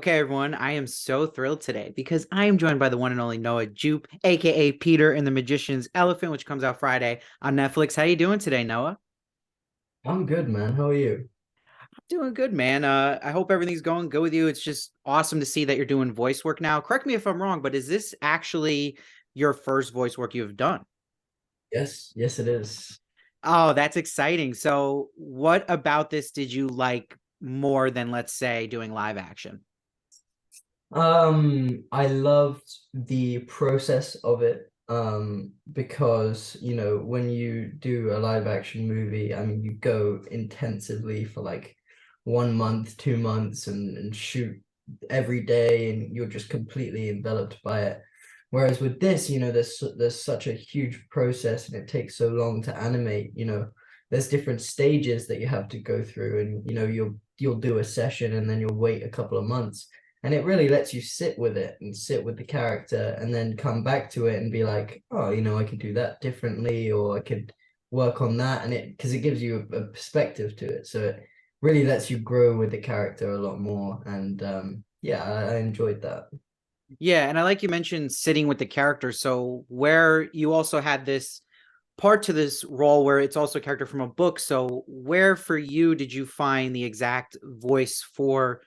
Okay, everyone, I am so thrilled today because I am joined by the one and only Noah Jupe, aka Peter in the Magician's Elephant, which comes out Friday on Netflix. How you doing today, Noah? I'm good, man. How are you? I'm doing good, man. I hope everything's going good with you. It's just awesome to see that you're doing voice work now. Correct me if I'm wrong, but is this actually your first voice work you've done? Yes, it is. Oh, that's exciting. So, what about this did you like more than, let's say, doing live action? I loved the process of it. Because when you do a live action movie, I mean, you go intensively for like 1 month, 2 months, and shoot every day, and you're just completely enveloped by it. Whereas with this, there's such a huge process, and it takes so long to animate. There's different stages that you have to go through, and you'll do a session, and then you'll wait a couple of months, and it really lets you sit with it and sit with the character and then come back to it and be like, oh, I could do that differently, or I could work on that. And it gives you a perspective to it, so it really lets you grow with the character a lot more. And yeah, I enjoyed that. Yeah, and I like you mentioned sitting with the character. So where you also had this part to this role where it's also a character from a book. So where for you did you find the exact voice for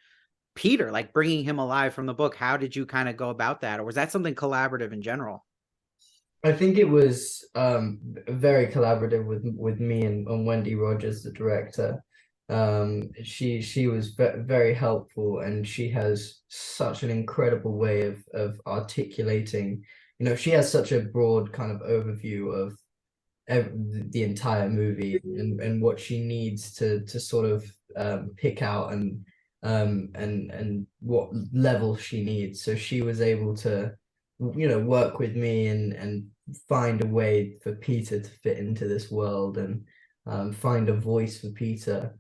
Peter, like bringing him alive from the book? How did you kind of go about that? Or was that something collaborative in general? I think it was very collaborative with me and Wendy Rogers, the director. She was very helpful, and she has such an incredible way of articulating. She has such a broad kind of overview of the entire movie, and what she needs to sort of pick out, and what level she needs. So she was able to work with me and find a way for Peter to fit into this world, and find a voice for Peter,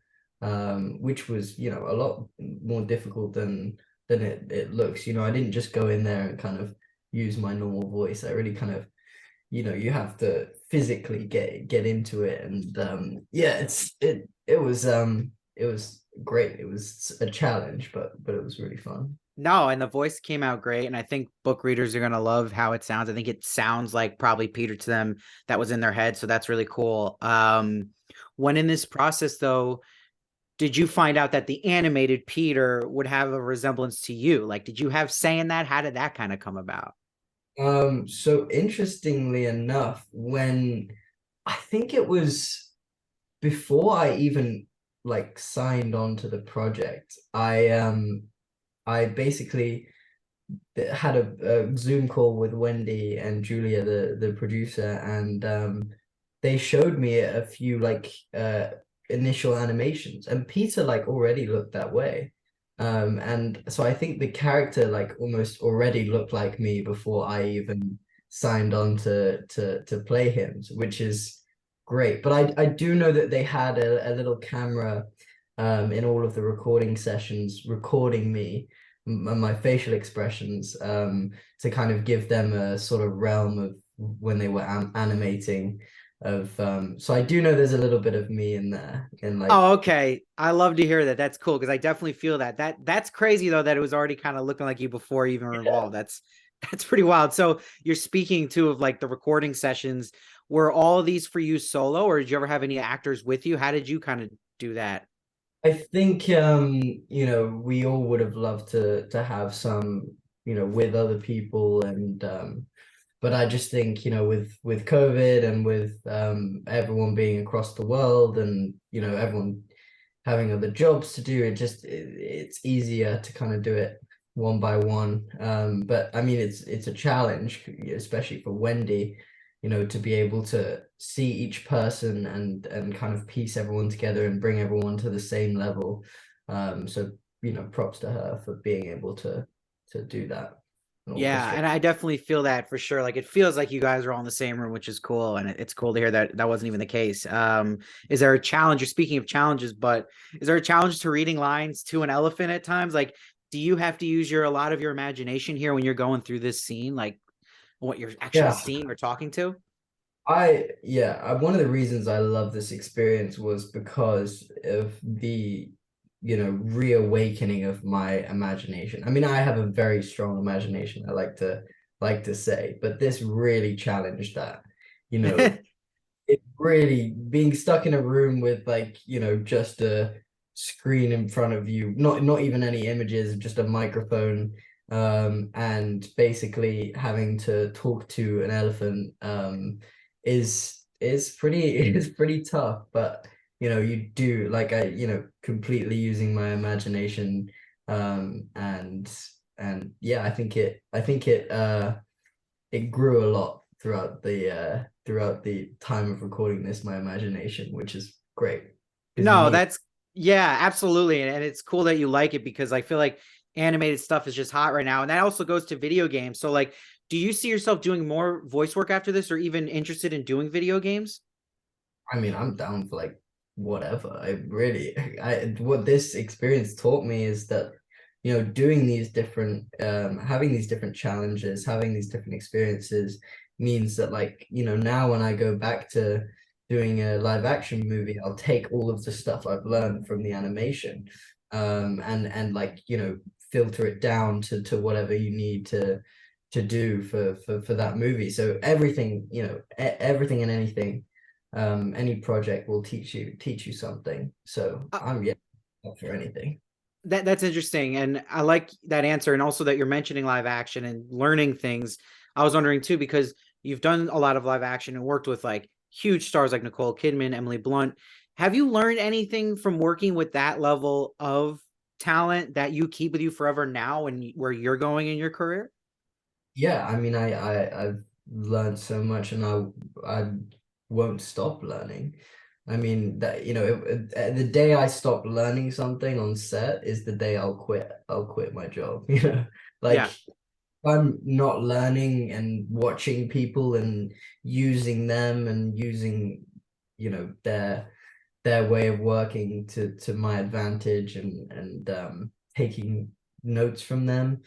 which was a lot more difficult than it looks. I didn't just go in there and kind of use my normal voice. I really kind of, you have to physically get into it. And yeah, it was great. It was a challenge, but it was really fun. No, and the voice came out great. And I think book readers are going to love how it sounds. I think it sounds like probably Peter to them that was in their head. So that's really cool. When in this process, though, did you find out that the animated Peter would have a resemblance to you? Like, did you have say in that? How did that kind of come about? So interestingly enough, when I think it was before I even like signed on to the project, I basically had a Zoom call with Wendy and Julia, the producer, and they showed me a few like initial animations, and Peter like already looked that way. And so I think the character like almost already looked like me before I even signed on to play him, which is great. But I do know that they had a little camera in all of the recording sessions recording me and my facial expressions, to kind of give them a sort of realm of when they were animating of, so I do know there's a little bit of me in there, and like, Oh, okay. I love to hear that. That's cool because I definitely feel that. That's crazy though that it was already kind of looking like you before you even were yeah. involved. That's pretty wild. So you're speaking too of like the recording sessions. Were all of these for you solo, or did you ever have any actors with you? How did you kind of do that? I think we all would have loved to have some, with other people. And but I just think, with COVID, and with everyone being across the world, and everyone having other jobs to do, it's easier to kind of do it one by one. But I mean, it's a challenge, especially for Wendy, to be able to see each person, and kind of piece everyone together and bring everyone to the same level. So props to her for being able to do that and Yeah, orchestrate. and I definitely feel that for sure. Like it feels like you guys are all in the same room, which is cool, and it's cool to hear that that wasn't even the case. Is there a challenge? You're speaking of challenges, but is there a challenge to reading lines to an elephant at times? Like, do you have to use your a lot of your imagination here when you're going through this scene, like what you're actually Yeah, seeing or talking to? one of the reasons I love this experience was because of the reawakening of my imagination. I mean, I have a very strong imagination, I like to say, but this really challenged that. You know, it really being stuck in a room with like, just a screen in front of you, not even any images, just a microphone, and basically having to talk to an elephant, is pretty is pretty tough. But you do, like, completely using my imagination, and yeah, I think it grew a lot throughout the time of recording this, my imagination, which is great because you No, need. that's yeah, absolutely. And it's cool that you like it because I feel like animated stuff is just hot right now. And that also goes to video games. So like, do you see yourself doing more voice work after this or even interested in doing video games? I mean, I'm down for like whatever. I what this experience taught me is that, doing these different, having these different challenges, having these different experiences means that, like, now when I go back to doing a live action movie, I'll take all of the stuff I've learned from the animation, and like, filter it down to whatever you need to do for that movie. So everything, everything and anything, any project will teach you something. So Uh, I'm, yeah, up for anything. that's interesting. And I like that answer. And also that you're mentioning live action and learning things. I was wondering too, because you've done a lot of live action and worked with like huge stars like Nicole Kidman, Emily Blunt. Have you learned anything from working with that level of talent that you keep with you forever now and where you're going in your career? Yeah, I mean, I've learned so much, and I won't stop learning. I mean, that, the day I stop learning something on set is the day I'll quit my job. Like, Yeah. if I'm not learning and watching people and using them and using, their way of working to my advantage, and taking notes from them.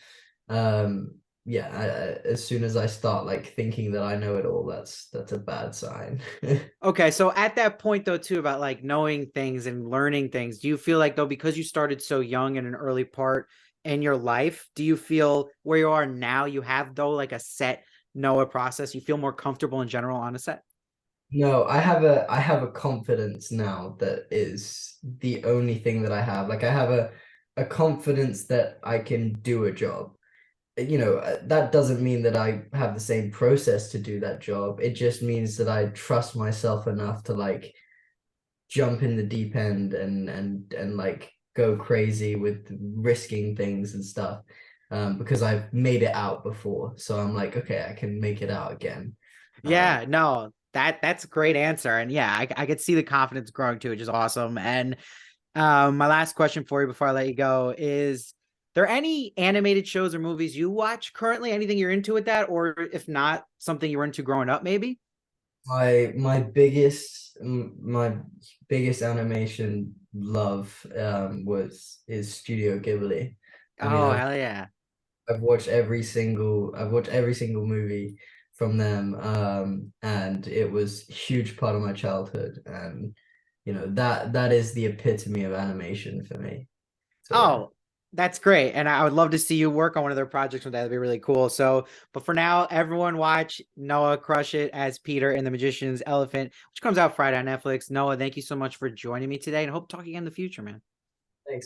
Yeah, as soon as I start like thinking that I know it all, that's a bad sign. Okay, so at that point though too about like knowing things and learning things, do you feel like though because you started so young in an early part in your life, do you feel where you are now you have though like a set Noah process, you feel more comfortable in general on a set? No, I have a confidence now that is the only thing that I have. Like, I have a confidence that I can do a job. That doesn't mean that I have the same process to do that job. It just means that I trust myself enough to like jump in the deep end and like go crazy with risking things and stuff, because I've made it out before, so I'm like, okay, I can make it out again. um Yeah, no, that's a great answer. And yeah, I could see the confidence growing too, which is awesome. And my last question for you before I let you go is there any animated shows or movies you watch currently? Anything you're into with that? Or if not, something you were into growing up, maybe? my biggest animation love, is Studio Ghibli. I mean, Oh, I've hell yeah. I've watched every single movie from them, and it was a huge part of my childhood, and that is the epitome of animation for me. So Oh, that's great. And I would love to see you work on one of their projects one day. That'd be really cool. So, but for now, everyone watch Noah crush it as Peter in The Magician's Elephant, which comes out Friday on Netflix. Noah, thank you so much for joining me today and hope to talk again in the future, man.